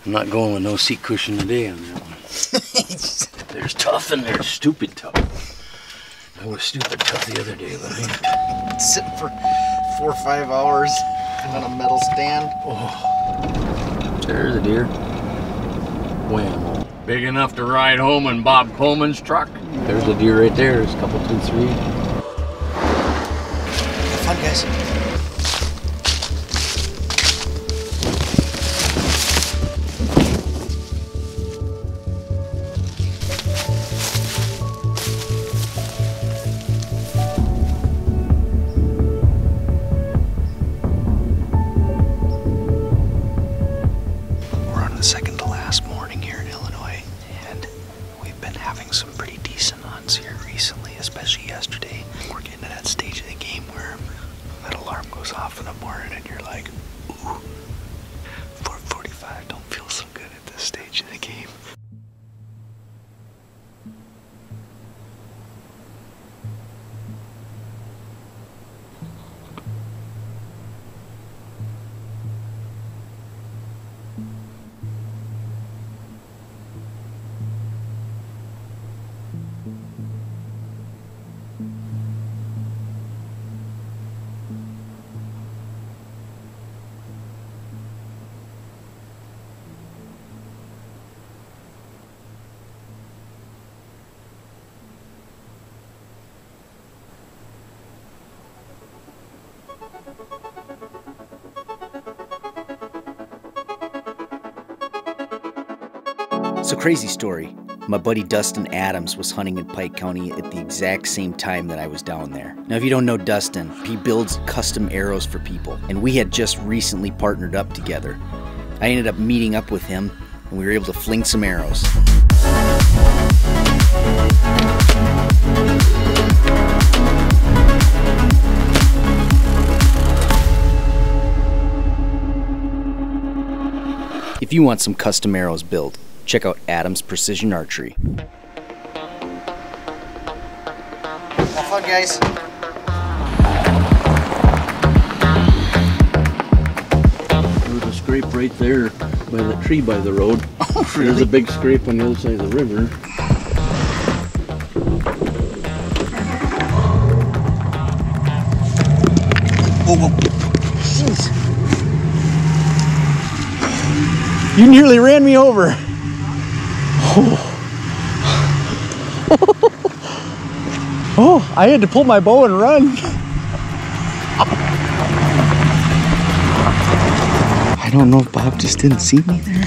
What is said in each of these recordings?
I'm not going with no seat cushion today on that one. There's tough and there's stupid tough. I was stupid tough the other day, but I ain't. Sitting for 4 or 5 hours on a metal stand. Oh, there's a deer. Wham. Big enough to ride home in Bob Coleman's truck. There's a deer right there. There's a couple, 2, 3. Have fun, guys. So, crazy story. My buddy Dustin Adams was hunting in Pike County at the exact same time that I was down there. Now, if you don't know Dustin, he builds custom arrows for people, and we had just recently partnered up together. I ended up meeting up with him, and we were able to fling some arrows. If you want some custom arrows built, check out Adams Precision Archery. Have fun, guys. There's a scrape right there by the tree by the road. Oh, really? There's a big scrape on the other side of the river. Whoa, whoa. Jeez. You nearly ran me over. Oh, I had to pull my bow and run. I don't know if Bob just didn't see me there,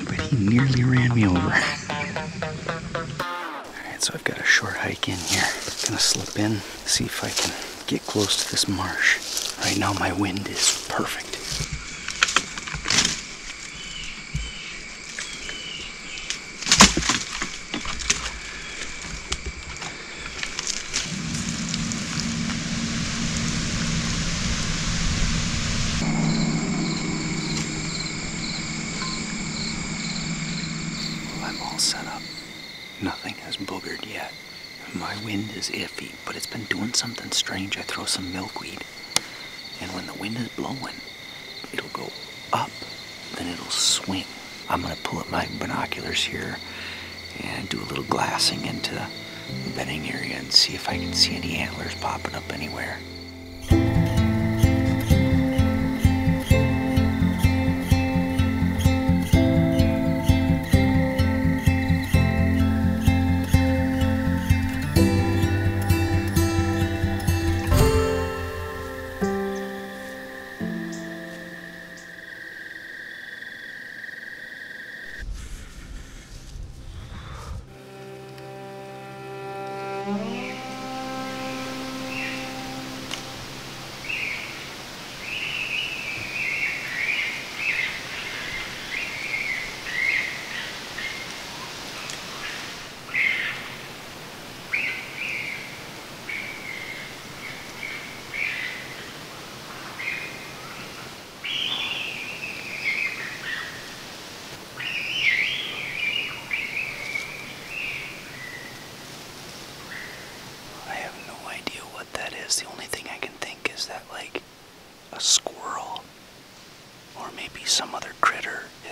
but he nearly ran me over. Alright, so I've got a short hike in here. Gonna slip in, see if I can get close to this marsh. Right now my wind is perfect. Set up. Nothing has boogered yet. My wind is iffy, but it's been doing something strange. I throw some milkweed, and when the wind is blowing, it'll go up, then it'll swing. I'm gonna pull up my binoculars here and do a little glassing into the bedding area and see if I can see any antlers popping up anywhere.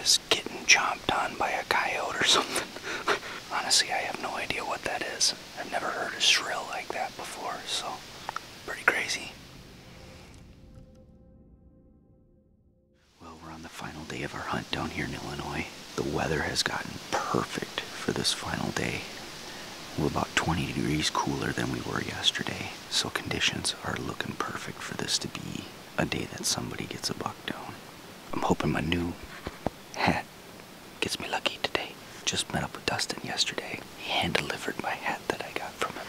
is getting chomped on by a coyote or something. Honestly, I have no idea what that is. I've never heard a shrill like that before, so pretty crazy. Well, we're on the final day of our hunt down here in Illinois. The weather has gotten perfect for this final day. We're about 20 degrees cooler than we were yesterday, so conditions are looking perfect for this to be a day that somebody gets a buck down. I'm hoping my new hat gets me lucky today. Just met up with Dustin yesterday. He hand-delivered my hat that I got from him.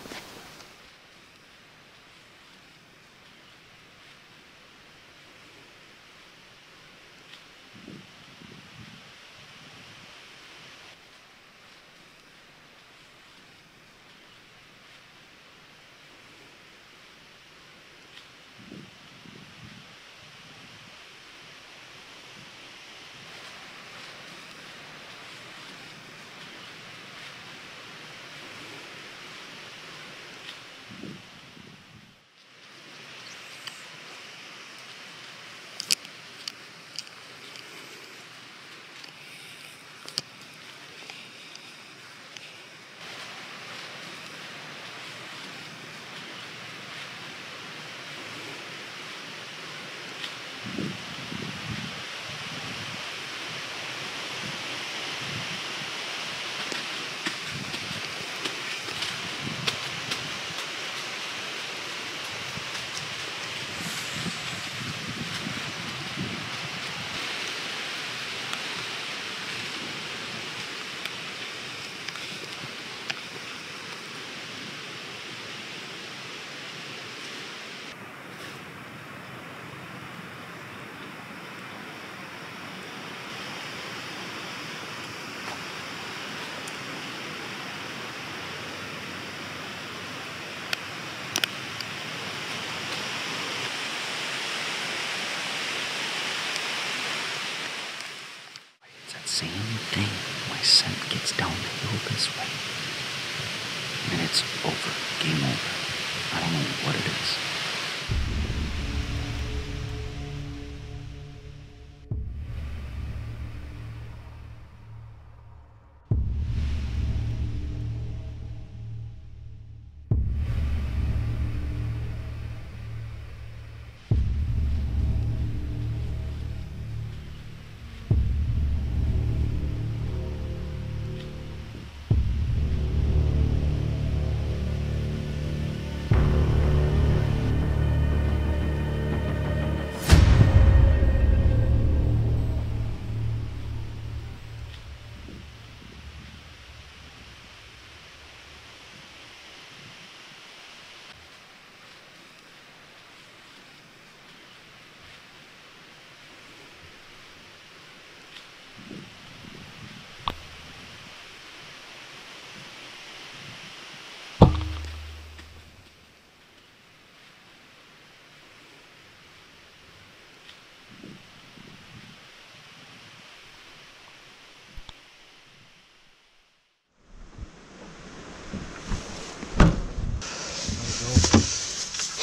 Same thing. My scent gets down the hill this way, and it's over. Game over. I don't know what it is.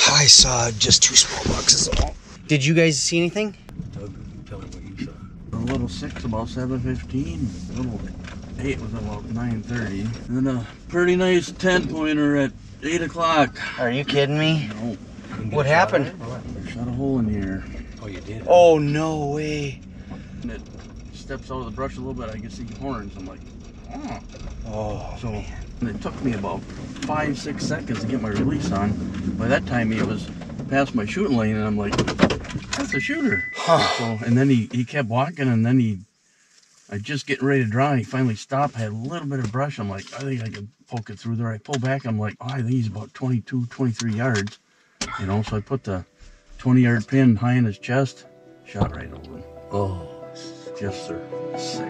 I saw just 2 small bucks is all. Did you guys see anything? Doug, tell me what you saw. A little 6 about 7:15. A little 8 was about 9:30. And a pretty nice 10-pointer at 8 o'clock. Are you kidding me? No. What happened? I shot a hole in here. Oh, you did? Oh, no way. And it steps out of the brush a little bit. I can see horns. I'm like, oh. Oh, So and it took me about 5-6 seconds to get my release on. By that time, he was past my shooting lane, and I'm like, that's a shooter. Huh. So, and then he kept walking, and then I just getting ready to draw, and he finally stopped, had a little bit of brush. I'm like, I think I could poke it through there. I pull back, I'm like, oh, I think he's about 22, 23 yards. You know, so I put the 20-yard pin high in his chest, shot right over him. Oh, Just sick.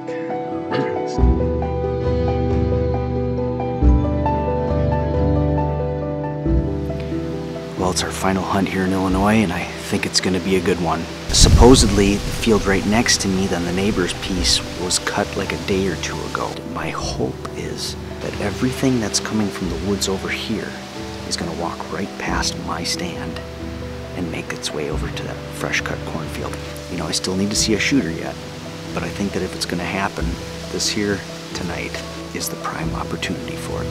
Well, it's our final hunt here in Illinois, and I think it's going to be a good one. Supposedly, the field right next to me, then the neighbor's piece, was cut like a day or 2 ago. My hope is that everything that's coming from the woods over here is going to walk right past my stand and make its way over to that fresh cut cornfield. You know, I still need to see a shooter yet, But I think that if it's going to happen, this here tonight is the prime opportunity for it.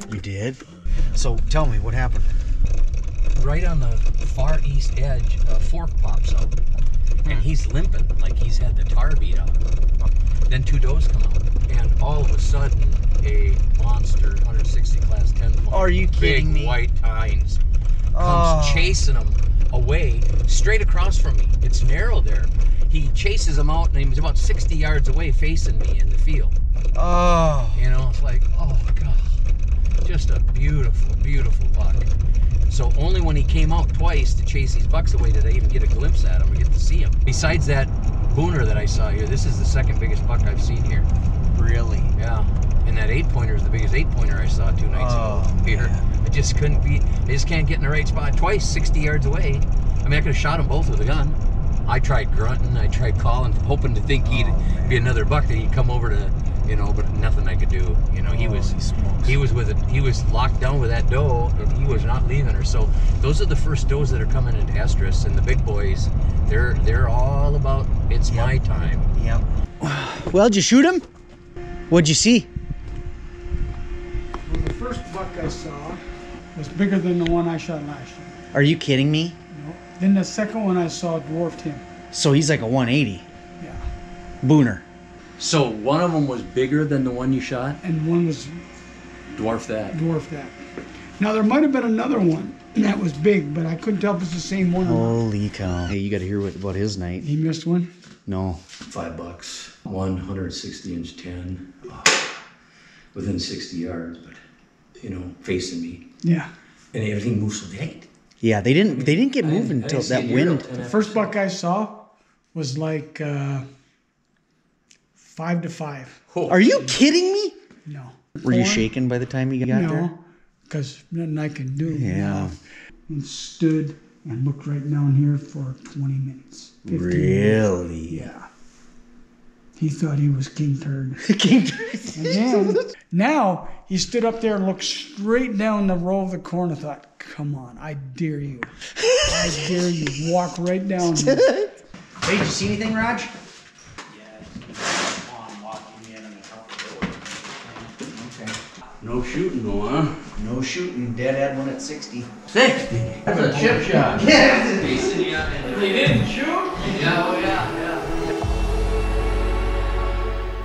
You did? So tell me, what happened? Right on the far east edge, a fork pops out. And he's limping like he's had the tar beat out of him. Then two does come out. And all of a sudden, a monster 160 class 10 point. Are you kidding me? Big white tines comes chasing him away straight across from me. It's narrow there. He chases him out and he was about 60 yards away facing me in the field. Oh. You know, it's like, oh God. Just a beautiful, beautiful buck. So only when he came out twice to chase these bucks away did I even get a glimpse at him or get to see him. Besides that booner that I saw here, this is the second biggest buck I've seen here. Really? Yeah. And that 8-pointer is the biggest 8-pointer I saw 2 nights ago here. I just couldn't be, I just can't get in the right spot. Twice, 60 yards away. I mean, I could have shot them both with a gun. I tried grunting, I tried calling, hoping to think he'd be another buck that he'd come over to, you know, but nothing I could do. You know, he was locked down with that doe, and he was not leaving her. So those are the first does that are coming into estrus, and the big boys, they're all about it's my time. Yep. Well, did you shoot him? What'd you see? Well, the first buck I saw was bigger than the one I shot last year. Are you kidding me? No. Then the second one I saw dwarfed him. So he's like a 180. Yeah. Booner. So one of them was bigger than the one you shot? And one was Dwarf that. dwarfed that. Now there might have been another one that was big, but I couldn't tell if it's the same one or not. Holy cow. Hey, you got to hear about his night. He missed one? No. $5, 160-inch 10, within 60 yards, but you know, facing me, Yeah. and everything moves so late. Yeah, they didn't get moving until that wind. The first buck I saw was like 5 to 5. Are you kidding me? No. Were you 4? shaking by the time you got there? No, because nothing I could do. Yeah. And stood and looked right down here for 20 minutes. 15 minutes. Really? Yeah. He thought he was King Turd. King Turd. And then, now he stood up there and looked straight down the row of the corn. I thought, come on, I dare you. I dare you. Walk right down here. Hey, did you see anything, Raj? No shooting though, huh? No shooting. Dad had one at 60. 60? That's a chip shot. They didn't shoot? Yeah.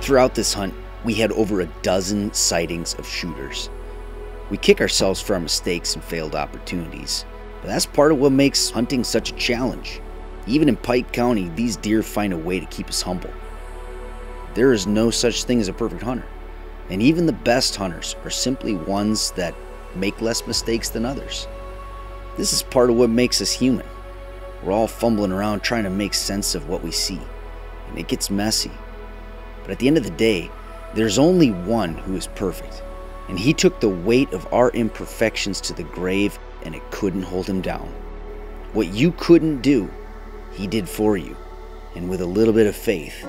Throughout this hunt, we had over a dozen sightings of shooters. We kick ourselves for our mistakes and failed opportunities, but that's part of what makes hunting such a challenge. Even in Pike County, these deer find a way to keep us humble. There is no such thing as a perfect hunter, and even the best hunters are simply ones that make less mistakes than others. This is part of what makes us human. We're all fumbling around trying to make sense of what we see, and it gets messy. But at the end of the day, there's only one who is perfect, and he took the weight of our imperfections to the grave, and it couldn't hold him down. What you couldn't do, he did for you, and with a little bit of faith,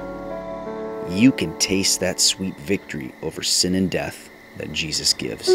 you can taste that sweet victory over sin and death that Jesus gives.